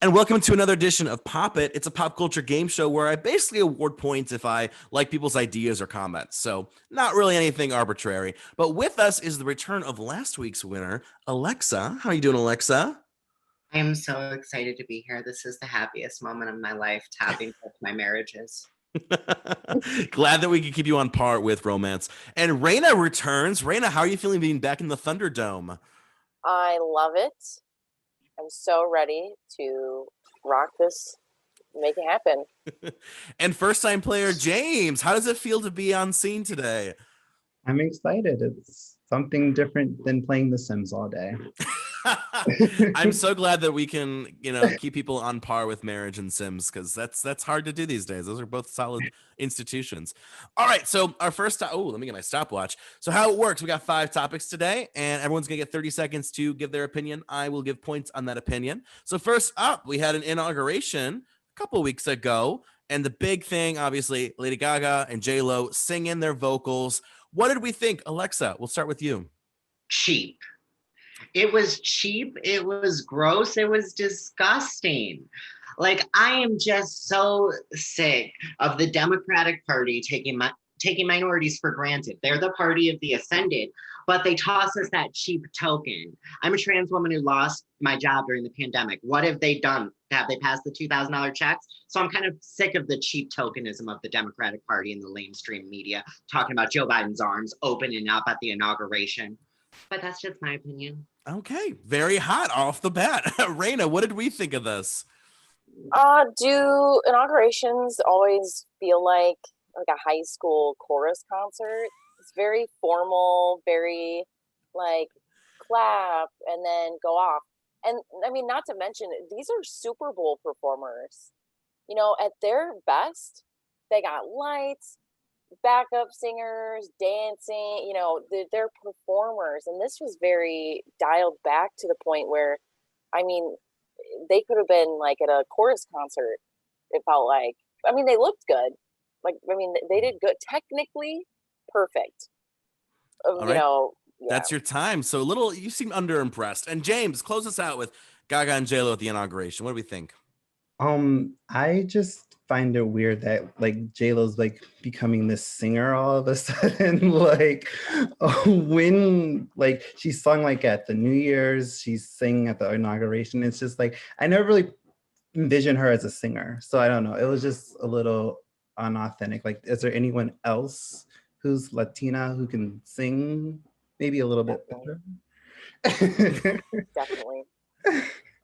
And welcome to another edition of Pop It. It's a pop culture game show where I basically award points if I like people's ideas or comments. So, not really anything arbitrary. But with us is the return of last week's winner, Alexa. How are you doing, Alexa? I am so excited to be here. This is the happiest moment of my life, tapping with my marriages. Glad that we can keep you on par with romance. And Raina returns. Raina, how are you feeling being back in the Thunderdome? I love it. I'm so ready to rock this, make it happen. And first time player James, how does it feel to be on scene today? I'm excited. It's something different than playing The Sims all day. I'm so glad that we can, keep people on par with marriage and Sims, because that's hard to do these days. Those are both solid institutions. All right, so our first let me get my stopwatch. So how it works, we got 5 topics today, and everyone's gonna get 30 seconds to give their opinion. I will give points on that opinion. So first up, we had an inauguration a couple weeks ago, and the big thing, obviously, Lady Gaga and J Lo singing their vocals. What did we think? Alexa, we'll start with you. Cheap. It was cheap. It was gross. It was disgusting. Like, I am just so sick of the Democratic Party taking minorities for granted. They're the party of the ascended, but they toss us that cheap token. I'm a trans woman who lost my job during the pandemic. What have they done? Have they passed the $2,000 checks? So I'm kind of sick of the cheap tokenism of the Democratic Party and the lamestream media talking about Joe Biden's arms opening up at the inauguration. But that's just my opinion. Okay, very hot off the bat. Raina, what did we think of this? Do inaugurations always feel like a high school chorus concert? It's very formal, very like clap and then go off. And I mean, not to mention, these are Super Bowl performers. At their best, they got lights, backup singers, dancing, they're performers. And this was very dialed back to the point where, I mean, they could have been like at a chorus concert. It felt like, I mean, they looked good. They did good. Technically perfect. All right. That's your time. So you seem underimpressed. And James, close us out with Gaga and J Lo at the inauguration. What do we think? I just find it weird that like J Lo's like becoming this singer all of a sudden. When like she sung like at the New Year's, she's singing at the inauguration. It's just like I never really envisioned her as a singer. So I don't know. It was just a little unauthentic. Like, is there anyone else who's Latina who can sing maybe a little bit better? Definitely.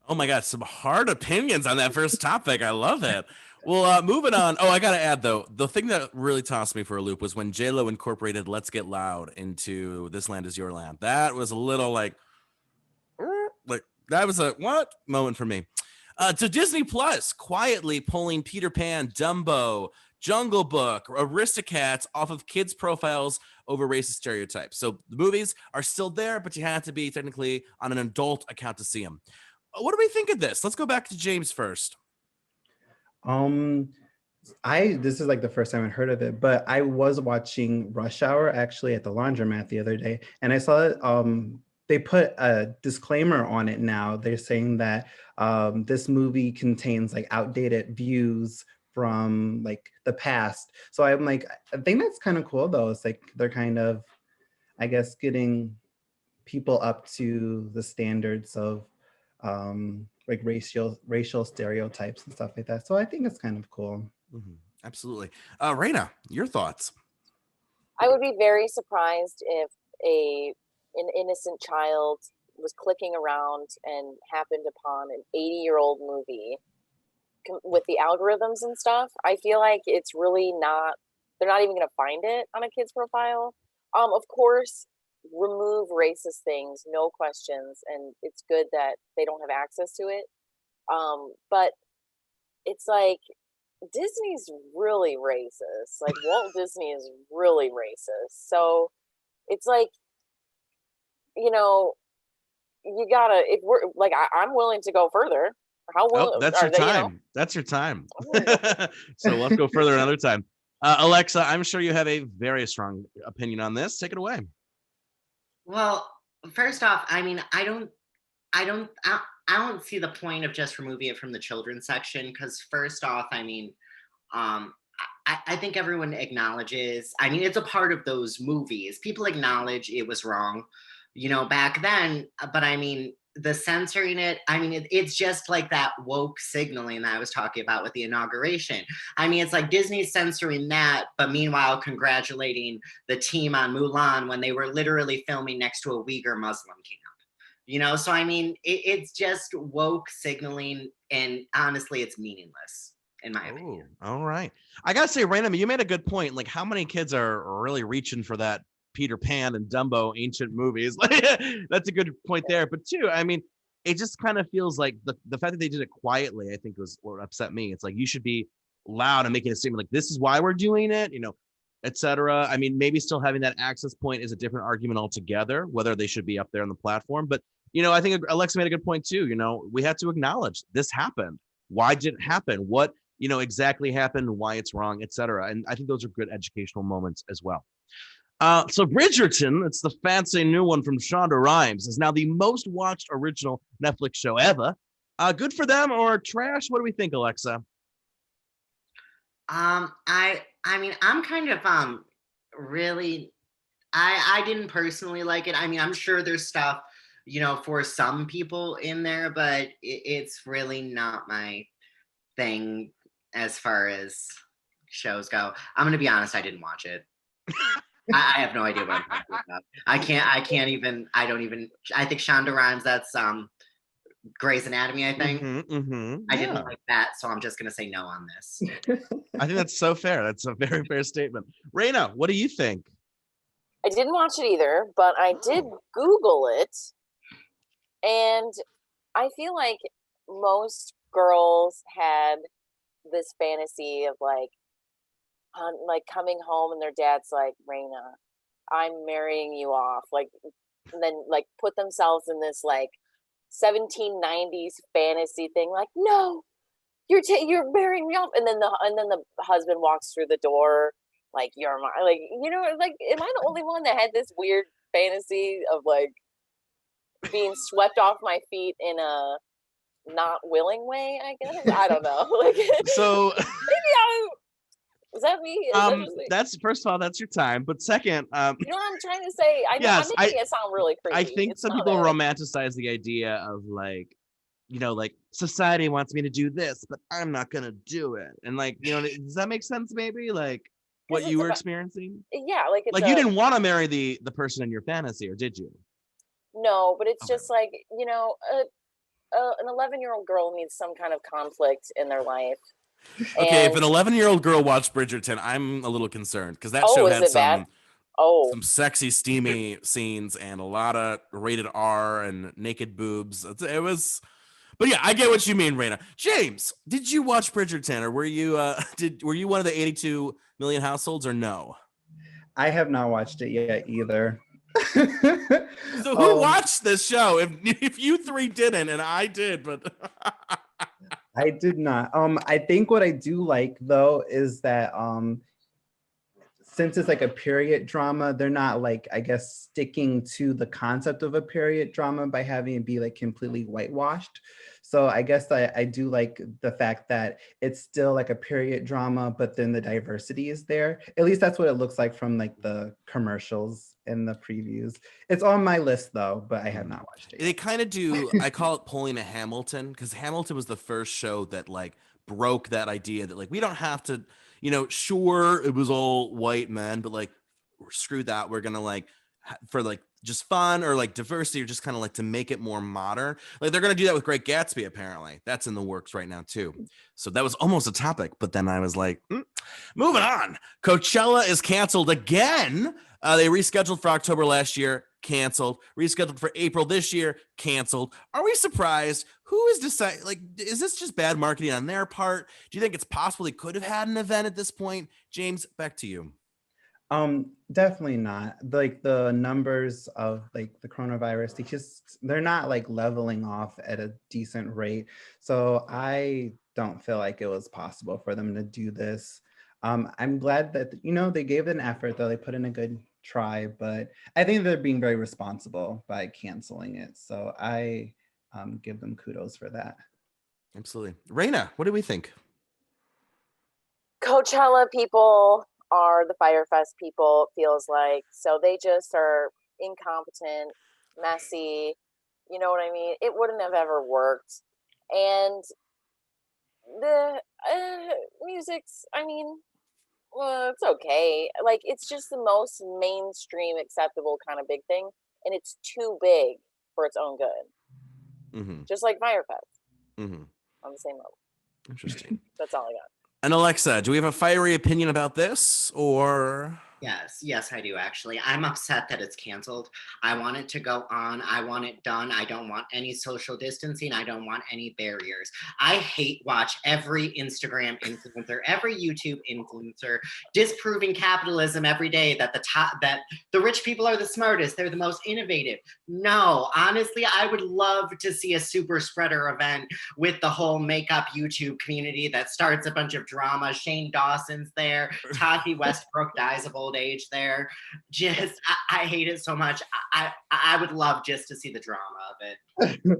Oh my God, some hard opinions on that first topic. I love that. Well, moving on. Oh, I got to add, though, the thing that really tossed me for a loop was when J Lo incorporated Let's Get Loud into This Land Is Your Land. That was a little like that was a what moment for me. To Disney Plus, quietly pulling Peter Pan, Dumbo, Jungle Book, Aristocats off of kids' profiles over racist stereotypes. So the movies are still there, but you have to be technically on an adult account to see them. What do we think of this? Let's go back to James first. This is like the first time I heard of it, but I was watching Rush Hour actually at the laundromat the other day, and I saw that they put a disclaimer on it now. They're saying that this movie contains like outdated views from like the past. So I'm like, I think that's kind of cool though. It's like they're kind of, I guess, getting people up to the standards of like racial stereotypes and stuff like that. So I think it's kind of cool. Mm-hmm. Absolutely. Raina, your thoughts? I would be very surprised if an innocent child was clicking around and happened upon an 80-year-old movie with the algorithms and stuff. I feel like it's really not, they're not even going to find it on a kid's profile. Of course, remove racist things, no questions, and it's good that they don't have access to it. But it's like Disney's really racist. Like Walt Disney is really racist. So it's like, you gotta, if we're like, I'm willing to go further. How will that's your time? That's your time. So let's go further another time. Alexa, I'm sure you have a very strong opinion on this. Take it away. Well, first off, I mean, I don't see the point of just removing it from the children's section because first off, I mean, um, I think everyone acknowledges. I mean, it's a part of those movies. People acknowledge it was wrong, back then. But I mean, the censoring it. I mean, it's just like that woke signaling that I was talking about with the inauguration. I mean, it's like Disney censoring that, but meanwhile congratulating the team on Mulan when they were literally filming next to a Uyghur Muslim camp. So I mean, it's just woke signaling, and honestly, it's meaningless in my opinion. All right. I gotta say, Raina, you made a good point. Like, how many kids are really reaching for that Peter Pan and Dumbo ancient movies? That's a good point there. But two, I mean, it just kind of feels like the fact that they did it quietly, I think was what upset me. It's like you should be loud and making a statement like this is why we're doing it, etc. I mean, maybe still having that access point is a different argument altogether, whether they should be up there on the platform. But I think Alexa made a good point too. We have to acknowledge this happened. Why did it happen? What exactly happened, why it's wrong, etc. And I think those are good educational moments as well. So Bridgerton, it's the fancy new one from Shonda Rhimes, is now the most watched original Netflix show ever. Good for them or trash? What do we think, Alexa? I mean, I'm kind of really I didn't personally like it. I mean, I'm sure there's stuff, for some people in there, but it's really not my thing as far as shows go. I'm gonna be honest, I didn't watch it. I have no idea what I'm talking about. I don't even I think Shonda Rhimes, that's Grey's Anatomy, I think. I didn't like that, so I'm just gonna say no on this. I think that's so fair. That's a very fair statement. Raina, what do you think? I didn't watch it either, but I did Google it, and I feel like most girls had this fantasy of like coming home and their dad's like, Raina, I'm marrying you off, like, and then like put themselves in this like 1790s fantasy thing, like, no, you're marrying me off, and then the husband walks through the door like, you're my, like, like, am I the only one that had this weird fantasy of like being swept off my feet in a not willing way, I guess? I don't know. Like, so maybe is that me? Is that that's first of all, that's your time. But second, you know what I'm trying to say? I know yes, I'm making it sound really creepy. I think some people romanticize the idea of like, like society wants me to do this, but I'm not gonna do it. And like, does that make sense? Maybe like what you were experiencing? Yeah, like it's like you didn't want to marry the person in your fantasy, or did you? No, but it's just like, an 11-year-old girl needs some kind of conflict in their life. Okay, if an 11-year-old girl watched Bridgerton, I'm a little concerned because that show had some sexy, steamy scenes and a lot of rated R and naked boobs. It was, but yeah, I get what you mean, Raina. James, did you watch Bridgerton, or were you were you one of the 82 million households, or no? I have not watched it yet either. So who watched this show? If you three didn't, and I did, but I did not. I think what I do like though is that since it's like a period drama, they're not like, I guess, sticking to the concept of a period drama by having it be like completely whitewashed. So I guess I do like the fact that it's still like a period drama, but then the diversity is there. At least that's what it looks like from like the commercials and the previews. It's on my list though, but I have not watched it. They kind of do, I call it pulling a Hamilton, because Hamilton was the first show that like broke that idea that like we don't have to, sure, it was all white men, but like screw that, we're gonna like for like just fun or like diversity, or just kind of like to make it more modern. Like they're gonna do that with Great Gatsby, apparently. That's in the works right now too. So that was almost a topic, but then I was like, moving on. Coachella is canceled again. They rescheduled for October last year, canceled. Rescheduled for April this year, canceled. Are we surprised? Who is deciding? Like, is this just bad marketing on their part? Do you think it's possible they could have had an event at this point? James, back to you. Definitely not. Like the numbers of like the coronavirus, they're not like leveling off at a decent rate. So I don't feel like it was possible for them to do this. I'm glad that, they gave it an effort though. They put in a good try, but I think they're being very responsible by canceling it. So I give them kudos for that. Absolutely. Raina, what do we think? Coachella people are the Fyre Fest people, it feels like. So they just are incompetent, messy. You know what I mean? It wouldn't have ever worked. And the music's, I mean, well, it's okay. Like, it's just the most mainstream acceptable kind of big thing. And it's too big for its own good. Mm-hmm. Just like Fyre Fest. Mm-hmm. On the same level. Interesting. That's all I got. And Alexa, do we have a fiery opinion about this, or? Yes, I do actually. I'm upset that it's canceled. I want it to go on. I want it done. I don't want any social distancing. I don't want any barriers. I hate watch every Instagram influencer, every YouTube influencer disproving capitalism every day that the rich people are the smartest, they're the most innovative. No, honestly, I would love to see a super spreader event with the whole makeup YouTube community that starts a bunch of drama. Shane Dawson's there, Tati Westbrook dies of old age there. Just I hate it so much. I would love just to see the drama of it.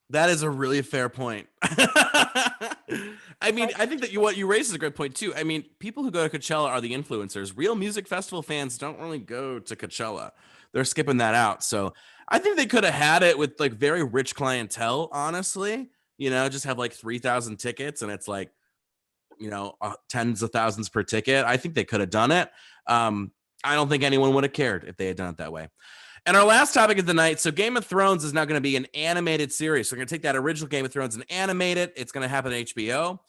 That is a really fair point. I mean, I think that what you raised is a great point too. I mean, people who go to Coachella are the influencers. Real music festival fans don't really go to Coachella. They're skipping that out. So I think they could have had it with like very rich clientele, honestly. You know, just have like 3,000 tickets and it's like, you know, tens of thousands per ticket. I think they could have done it. I don't think anyone would have cared if they had done it that way. And our last topic of the night. So Game of Thrones is now going to be an animated series. So we're going to take that original Game of Thrones and animate it. It's going to happen on HBO.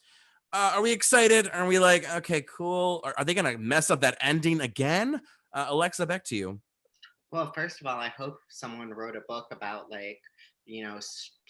Are we excited? Are we like, okay, cool? Are they going to mess up that ending again? Alexa, back to you. Well, first of all, I hope someone wrote a book about like, you know,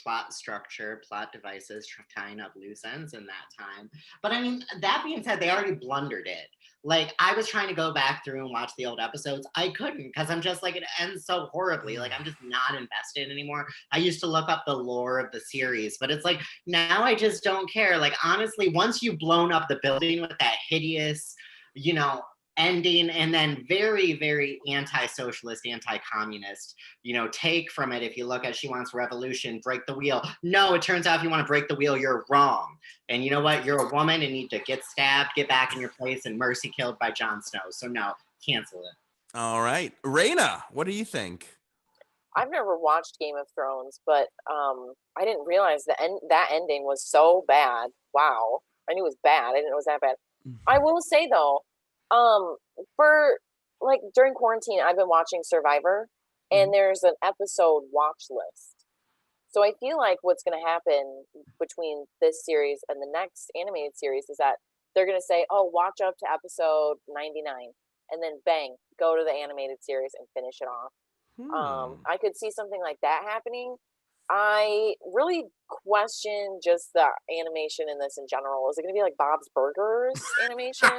plot structure, plot devices, tying up loose ends in that time. But I mean, that being said, they already blundered it. Like, I was trying to go back through and watch the old episodes. I couldn't because I'm just like, it ends so horribly. Like, I'm just not invested anymore. I used to look up the lore of the series, but it's like, now I just don't care. Like, honestly, once you've blown up the building with that hideous, you know, ending and then very, very anti-socialist, anti-communist, you know, take from it. If you look at she wants revolution, break the wheel. No, it turns out if you want to break the wheel, you're wrong. And you know what? You're a woman and need to get stabbed, get back in your place, and mercy killed by Jon Snow. So no, cancel it. All right. Raina, what do you think? I've never watched Game of Thrones, but I didn't realize that ending was so bad. Wow. I knew it was bad. I didn't know it was that bad. I will say though, for like during quarantine, I've been watching Survivor and there's an episode watch list. So I feel like what's going to happen between this series and the next animated series is that they're going to say, oh, watch up to episode 99 and then bang, go to the animated series and finish it off. I could see something like that happening. I really question just the animation in this in general. Is it going to be like Bob's Burgers animation?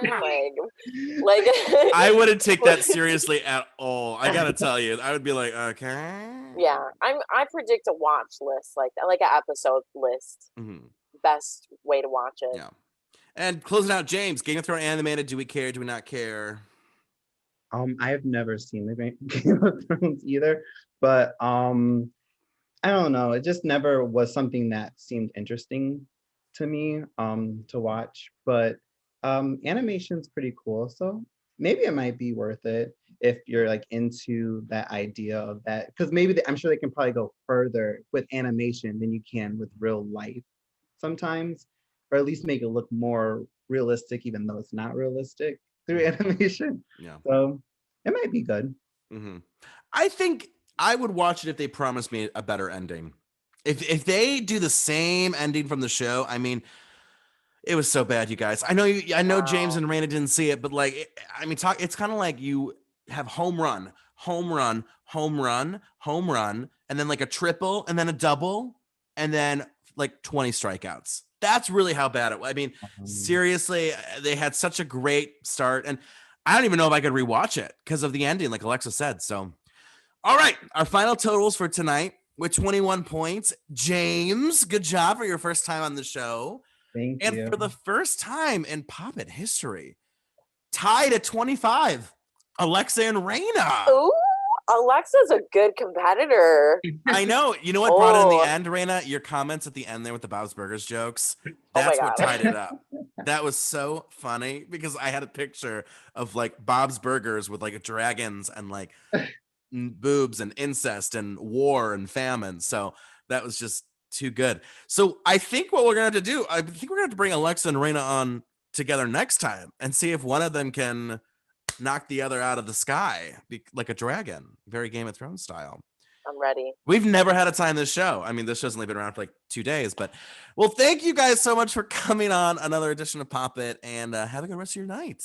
like I wouldn't take that seriously at all. I gotta tell you, I would be like, okay. Yeah, I predict a watch list like that, like an episode list. Mm-hmm. Best way to watch it. Yeah. And closing out, James, Game of Thrones animated. Do we care? Do we not care? I have never seen the Game of Thrones either, but I don't know. It just never was something that seemed interesting to me to watch. But animation's pretty cool, so maybe it might be worth it if you're like into that idea of that. Because maybe I'm sure they can probably go further with animation than you can with real life sometimes, or at least make it look more realistic, even though it's not realistic through animation. Yeah. So it might be good. Mm-hmm. I think I would watch it if they promised me a better ending. If they do the same ending from the show, I mean, it was so bad, you guys. I know James and Raina didn't see it, but like, it's kind of like you have home run, home run, home run, home run, and then like a triple, and then a double, and then like 20 strikeouts. That's really how bad it was. I mean, seriously, they had such a great start, and I don't even know if I could rewatch it because of the ending, like Alexa said. So, all right, our final totals for tonight with 21 points. James, good job for your first time on the show. Thank you. And for the first time in Poppet history, tied at 25, Alexa and Raina. Ooh, Alexa's a good competitor. I know. You know what brought it in Oh. the end, Raina? Your comments at the end there with the Bob's Burgers jokes. Oh my That's what God. tied it up. That was so funny because I had a picture of like Bob's Burgers with like dragons and like boobs and incest and war and famine. So that was just too good. So I think what we're gonna have to do, I think we're gonna have to bring Alexa and Raina on together next time and see if one of them can knock the other out of the sky like a dragon, very Game of Thrones style. I'm ready. We've never had a time this show. I mean, this show's only been around for like 2 days, but well, thank you guys so much for coming on another edition of Pop It, and have a good rest of your night.